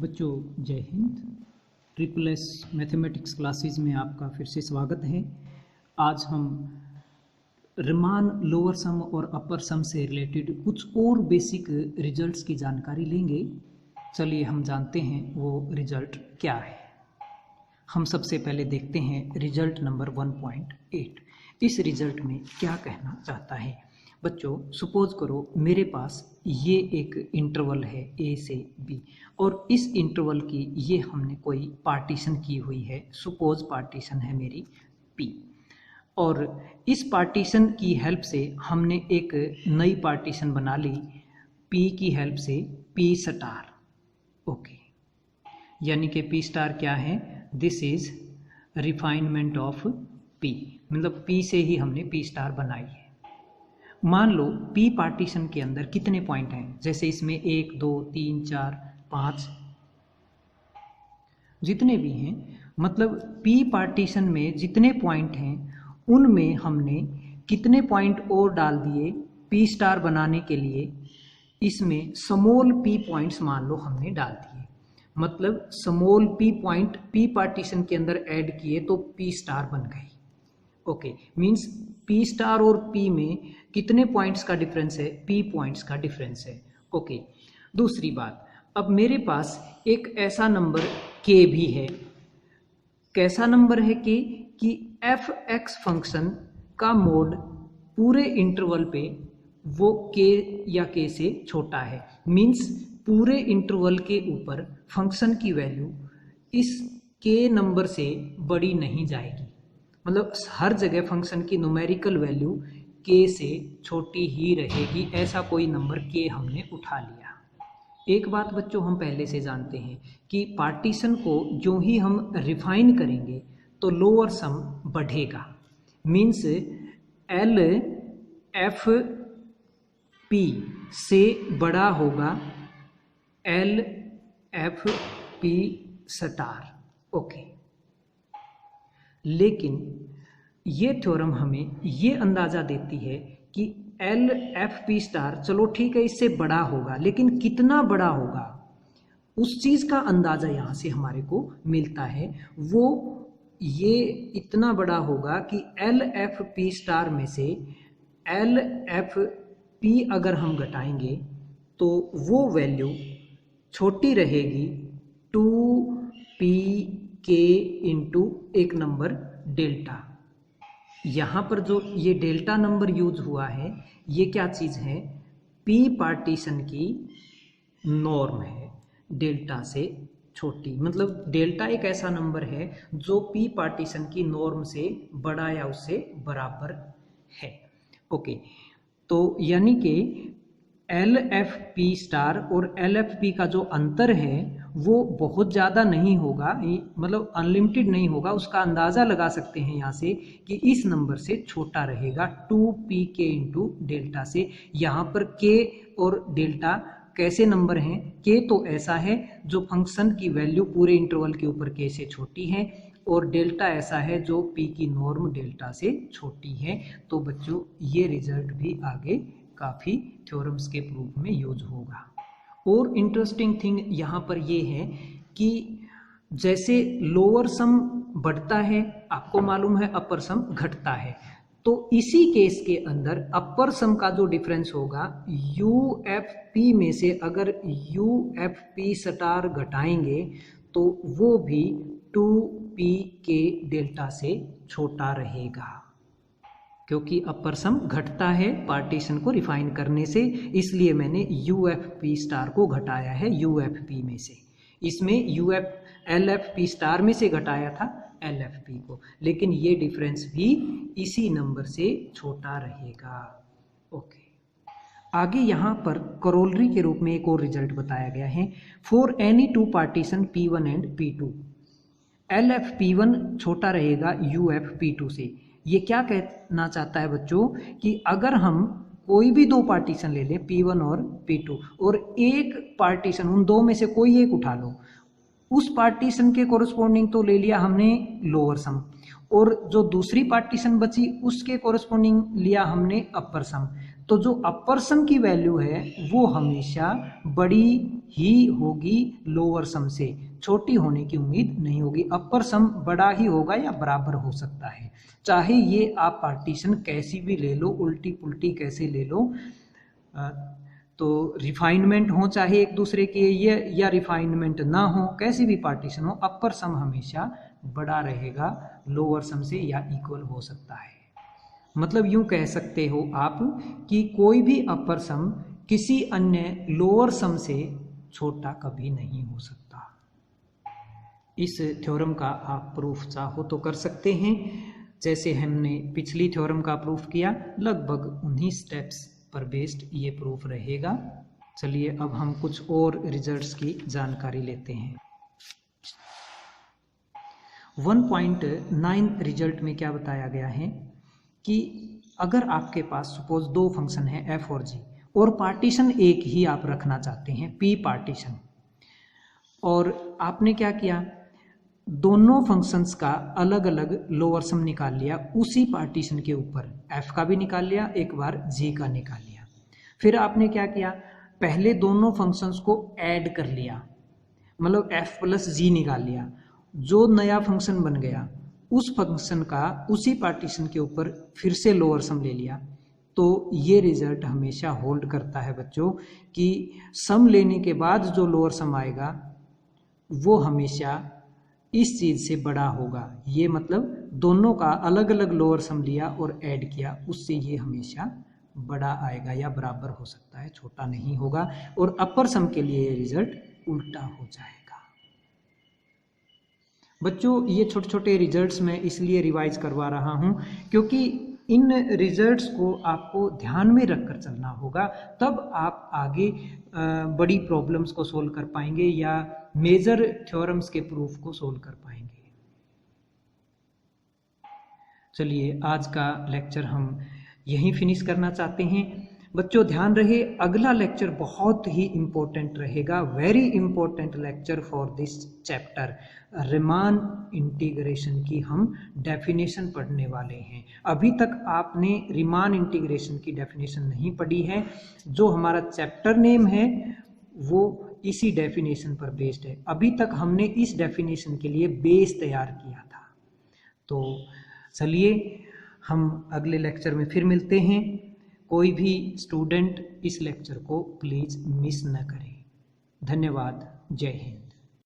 बच्चों जय Hind. Triple S mathematics classes में आपका फिर से स्वागत है। आज हम रिमान लोअर सम और अपर सम से रिलेटेड कुछ और बेसिक रिजल्ट्स की जानकारी लेंगे। चलिए हम जानते हैं वो रिजल्ट क्या है। हम सबसे पहले देखते हैं रिजल्ट नंबर 1.8। इस रिजल्ट में क्या कहना चाहता है। बच्चों सपोज करो मेरे पास ये एक इंटरवल है ए से बी और इस इंटरवल की ये हमने कोई पार्टीशन की हुई है। सपोज पार्टीशन है मेरी पी और इस पार्टीशन की हेल्प से हमने एक नई पार्टीशन बना ली पी की हेल्प से पी स्टार। ओके, यानी कि पी स्टार क्या है? This is refinement of P, मतलब पी से ही हमने पी स्टार बनाई है। मान लो पी पार्टीशन के अंदर कितने पॉइंट हैं, जैसे इसमें 1 2 3 4 5 जितने भी हैं, मतलब पी पार्टीशन में जितने पॉइंट हैं उनमें हमने कितने पॉइंट और डाल दिए पी स्टार बनाने के लिए। इसमें स्मॉल पी पॉइंट्स मान लो हमने डाल दिए, मतलब small P point P partition के अंदर ऐड किए तो पी स्टार बन गई। ओके, मीन्स पी स्टार और पी में कितने पॉइंट्स का डिफरेंस है? पी पॉइंट्स का डिफरेंस है। ओके, दूसरी बात, अब मेरे पास एक ऐसा नंबर के भी है। कैसा नंबर है के? कि एफ एक्स फंक्शन का मोड पूरे इंटरवल पे वो के या के से छोटा है। मीन्स पूरे इंटरवल के ऊपर फंक्शन की वैल्यू इस के नंबर से बड़ी नहीं जाएगी, मतलब हर जगह फंक्शन की न्यूमेरिकल वैल्यू के से छोटी ही रहेगी। ऐसा कोई नंबर के हमने उठा लिया। एक बात बच्चों हम पहले से जानते हैं कि पार्टीशन को जो ही हम रिफाइन करेंगे तो लोअर सम बढ़ेगा। मीन्स एल एफ पी से बड़ा होगा L F P star. Okay, लेकिन ये थ्योरम हमें ये अंदाज़ा देती है कि एल एफ पी स्टार चलो ठीक है इससे बड़ा होगा, लेकिन कितना बड़ा होगा उस चीज़ का अंदाज़ा यहाँ से हमारे को मिलता है। वो ये इतना बड़ा होगा कि एल एफ पी स्टार में से एल एफ पी अगर हम घटाएंगे तो वो वैल्यू छोटी रहेगी 2p के इंटू एक नंबर डेल्टा। यहाँ पर जो ये डेल्टा नंबर यूज हुआ है ये क्या चीज़ है? पी पार्टीशन की नॉर्म है डेल्टा से छोटी, मतलब डेल्टा एक ऐसा नंबर है जो पी पार्टीशन की नॉर्म से बड़ा या उससे बराबर है। ओके, तो यानी कि एल एफ पी स्टार और एल एफ पी का जो अंतर है वो बहुत ज़्यादा नहीं होगा, मतलब अनलिमिटेड नहीं होगा। उसका अंदाज़ा लगा सकते हैं यहाँ से कि इस नंबर से छोटा रहेगा 2p के इंटू डेल्टा से। यहाँ पर k और डेल्टा कैसे नंबर हैं? k तो ऐसा है जो फंक्शन की वैल्यू पूरे इंटरवल के ऊपर k से छोटी है और डेल्टा ऐसा है जो p की नॉर्म डेल्टा से छोटी है। तो बच्चों ये रिजल्ट भी आगे काफ़ी थ्योरम्स के प्रूफ में यूज होगा। और इंटरेस्टिंग थिंग यहाँ पर ये है कि जैसे लोअर सम बढ़ता है आपको मालूम है अपर सम घटता है, तो इसी केस के अंदर अपर सम का जो डिफरेंस होगा यू एफ पी में से अगर यू एफ पी स्टार घटाएंगे तो वो भी 2p के डेल्टा से छोटा रहेगा, क्योंकि अपर सम घटता है पार्टीशन को रिफाइन करने से। इसलिए मैंने यू एफ पी स्टार को घटाया है यू एफ पी में से। इसमें U F L F P star में से घटाया था एल एफ पी को, लेकिन ये डिफरेंस भी इसी नंबर से छोटा रहेगा। ओके, आगे यहाँ पर करोलरी के रूप में एक और रिजल्ट बताया गया है। For any two partition P1 and P2 L F P1 छोटा रहेगा यू एफ P2 से। ये क्या कहना चाहता है बच्चों कि अगर हम कोई भी दो पार्टीशन ले लें P1 और P2 और एक पार्टीशन उन दो में से कोई एक उठा लो, उस पार्टीशन के कोरस्पोंडिंग तो ले लिया हमने लोअर सम और जो दूसरी पार्टीशन बची उसके कोरस्पोंडिंग लिया हमने अपर सम। तो जो अपर सम की वैल्यू है वो हमेशा बड़ी ही होगी लोअर सम से, छोटी होने की उम्मीद नहीं होगी। अपर सम बड़ा ही होगा या बराबर हो सकता है, चाहे ये आप पार्टीशन कैसी भी ले लो, उल्टी पुल्टी कैसे ले लो, तो रिफाइनमेंट हो चाहे एक दूसरे के ये, या रिफाइनमेंट ना हो, कैसी भी पार्टीशन हो, अपर सम हमेशा बड़ा रहेगा लोअर सम से या इक्वल हो सकता है। मतलब यूं कह सकते हो आप कि कोई भी अपर सम किसी अन्य लोअर सम से छोटा कभी नहीं हो सकता। इस थ्योरम का आप प्रूफ चाहो तो कर सकते हैं, जैसे हमने पिछली थ्योरम का प्रूफ किया, लगभग उन्हीं स्टेप्स पर बेस्ड ये प्रूफ रहेगा। चलिए अब हम कुछ और रिजल्ट्स की जानकारी लेते हैं। 1.9 रिजल्ट में क्या बताया गया है कि अगर आपके पास सपोज दो फंक्शन है f और g और पार्टीशन एक ही आप रखना चाहते हैं, p पार्टीशन, और आपने क्या किया, दोनों फंक्शंस का अलग अलग लोअर सम निकाल लिया, उसी पार्टीशन के ऊपर f का भी निकाल लिया, एक बार g का निकाल लिया। फिर आपने क्या किया, पहले दोनों फंक्शंस को ऐड कर लिया, मतलब f प्लस g निकाल लिया, जो नया फंक्शन बन गया उस फंक्शन का उसी पार्टीशन के ऊपर फिर से लोअर सम ले लिया। तो ये रिजल्ट हमेशा होल्ड करता है बच्चों कि सम लेने के बाद जो लोअर सम आएगा वो हमेशा इस चीज़ से बड़ा होगा। ये मतलब दोनों का अलग अलग लोअर सम लिया और ऐड किया, उससे ये हमेशा बड़ा आएगा या बराबर हो सकता है, छोटा नहीं होगा। और अपर सम के लिए ये रिजल्ट उल्टा हो जाएगा। बच्चों ये छोटे छोटे रिजल्ट्स मैं इसलिए रिवाइज करवा रहा हूँ क्योंकि इन रिजल्ट्स को आपको ध्यान में रखकर चलना होगा, तब आप आगे बड़ी प्रॉब्लम्स को सोल्व कर पाएंगे या मेजर थ्योरम्स के प्रूफ को सोल्व कर पाएंगे। चलिए आज का लेक्चर हम यहीं फिनिश करना चाहते हैं। बच्चों ध्यान रहे, अगला लेक्चर बहुत ही इम्पोर्टेंट रहेगा, very important lecture for this chapter. Riemann integration की हम डेफिनेशन पढ़ने वाले हैं। अभी तक आपने रीमान इंटीग्रेशन की डेफिनेशन नहीं पढ़ी है, जो हमारा चैप्टर नेम है वो इसी डेफिनेशन पर बेस्ड है। अभी तक हमने इस डेफिनेशन के लिए बेस तैयार किया था। तो चलिए हम अगले लेक्चर में फिर मिलते हैं। कोई भी स्टूडेंट इस लेक्चर को प्लीज़ मिस न करें। धन्यवाद। जय हिंद।